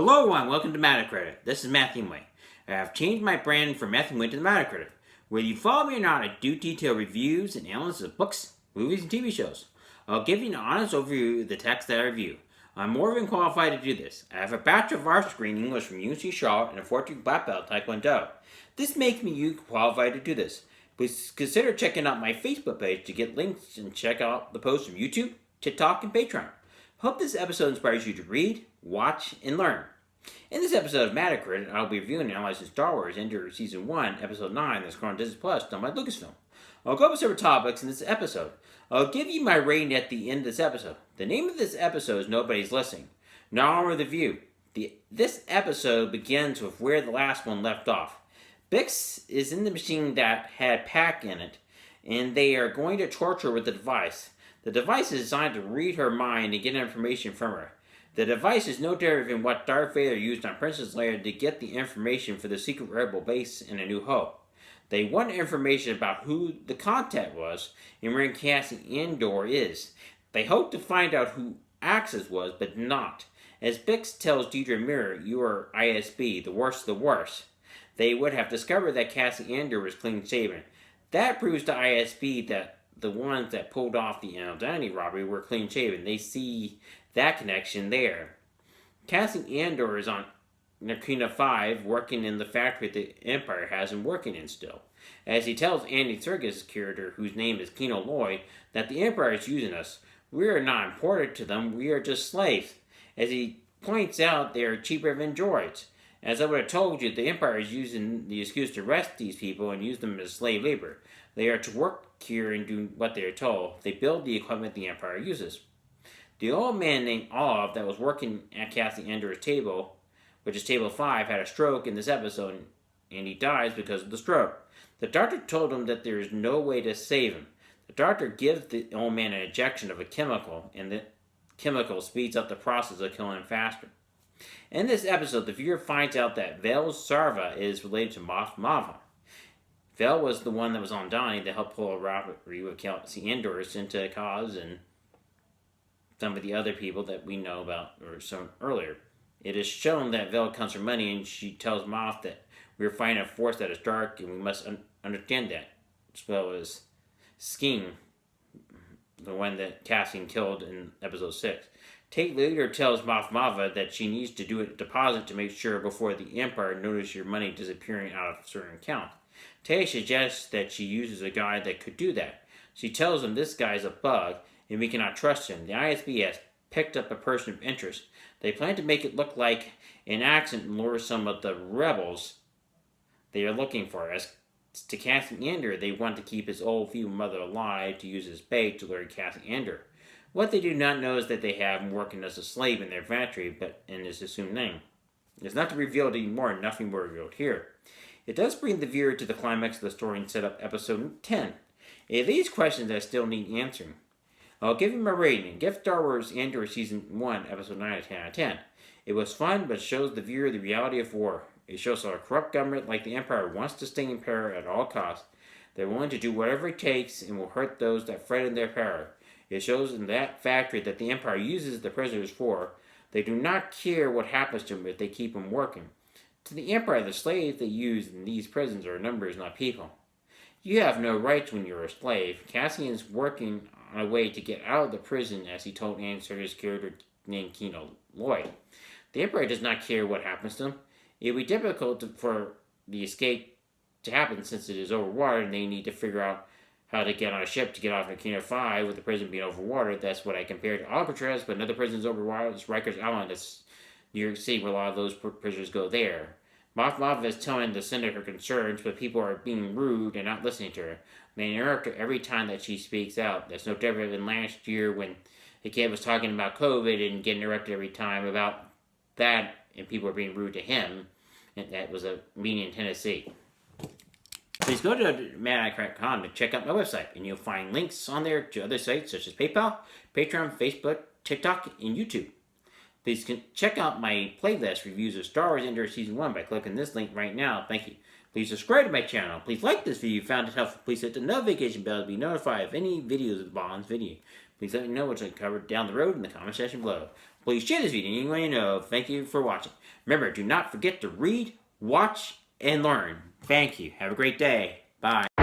Hello everyone, welcome to Metacritic. This is Matthew Way. I have changed my brand from Matthew Way to the Metacritic. Whether you follow me or not, I do detailed reviews and analysis of books, movies, and TV shows. I'll give you an honest overview of the text that I review. I'm more than qualified to do this. I have a Bachelor of Arts degree in English from UNC Charlotte and a 4th black belt Taekwondo. This makes me qualified to do this. Please consider checking out my Facebook page to get links and check out the posts from YouTube, TikTok, and Patreon. Hope this episode inspires you to read, watch, and learn. In this episode of Metacritic, I'll be reviewing and analyzing Star Wars Andor Season 1, Episode 9 that's currently on Disney Plus, done by Lucasfilm. I'll go over several topics in this episode. I'll give you my rating at the end of this episode. The name of this episode is Nobody's Listening. Now on with the view. This episode begins with where the last one left off. Bix is in the machine that had Pac in it, and they are going to torture her with the device. The device is designed to read her mind and get information from her. The device is no different than what Darth Vader used on Princess Leia to get the information for the secret rebel base in A New Hope. They want information about who the contact was and where Cassian Andor is. They hope to find out who Axis was, but not. As Bix tells Deidre Mirror, "You are ISB, the worst of the worst." They would have discovered that Cassian Andor was clean-shaven. That proves to ISB that the ones that pulled off the identity robbery were clean-shaven. They see that connection there. Cassian Andor is on Narkina 5, working in the factory the Empire has him working in still. As he tells Andy Serkis' character, whose name is Kino Loy, that the Empire is using us. We are not important to them, we are just slaves. As he points out, they are cheaper than droids. As I would have told you, the Empire is using the excuse to arrest these people and use them as slave labor. They are to work here and do what they are told. They build the equipment the Empire uses. The old man named Olive that was working at Cassian Andor's table, which is table 5, had a stroke in this episode, and he dies because of the stroke. The doctor told him that there is no way to save him. The doctor gives the old man an injection of a chemical, and the chemical speeds up the process of killing him faster. In this episode, the viewer finds out that Vel Sarva is related to Moff Mava. Vel was the one that was on Donnie that helped pull a robbery with Cassian Andor into a cause, and some of the other people that we know about or shown earlier. It is shown that Vel comes from money, and she tells Moff that we are fighting a force that is dark, and we must understand that, as well as Skeen, the one that Cassian killed in Episode 6. Tate later tells Moff Mava that she needs to do a deposit to make sure before the Empire notices your money disappearing out of a certain account. Tay suggests that she uses a guy that could do that. She tells him this guy is a bug, and we cannot trust him. The ISB has picked up a person of interest. They plan to make it look like an accident and lure some of the rebels they are looking for. As to Cassian Andor, they want to keep his old feeble mother alive to use as bait to lure Cassian Andor. What they do not know is that they have him working as a slave in their factory, but in his assumed name. It's not revealed anymore, nothing more revealed here. It does bring the viewer to the climax of the story and set up Episode 10. It leaves questions that still need answering. I'll give him a rating. Give Star Wars Andor Season 1, Episode 9 a 10 out of 10. It was fun, but shows the viewer the reality of war. It shows how a corrupt government like the Empire wants to stay in power at all costs. They're willing to do whatever it takes and will hurt those that threaten their power. It shows in that factory that the Empire uses the prisoners for. They do not care what happens to them if they keep them working. To the Empire, the slaves they use in these prisons are numbers, not people. You have no rights when you're a slave. Cassian is working on a way to get out of the prison, as he told Andy Serkis' character named Kino Lloyd. The Emperor does not care what happens to them. It would be difficult for the escape to happen since it is overwatered, and they need to figure out how to get on a ship to get off Narkina 5 with the prison being overwatered. That's what I compared to Alcatraz, but another prison's overwatered. It's Rikers Island. That's New York City, where a lot of those prisoners go there. Moff Mava is telling the Senate her concerns, but people are being rude and not listening to her. They interrupt her every time that she speaks out. That's no different than last year when the kid was talking about COVID and getting interrupted every time about that, and people were being rude to him. And that was a meeting in Tennessee. Please go to Metacritic.com to check out my website, and you'll find links on there to other sites such as PayPal, Patreon, Facebook, TikTok, and YouTube. Please check out my playlist reviews of Star Wars Andor Season 1 by clicking this link right now. Thank you. Please subscribe to my channel. Please like this video if you found it helpful. Please hit the notification bell to be notified of any videos of Bond's video. Please let me know what I covered down the road in the comment section below. Please share this video anyone you know. Thank you for watching. Remember, do not forget to read, watch, and learn. Thank you. Have a great day. Bye.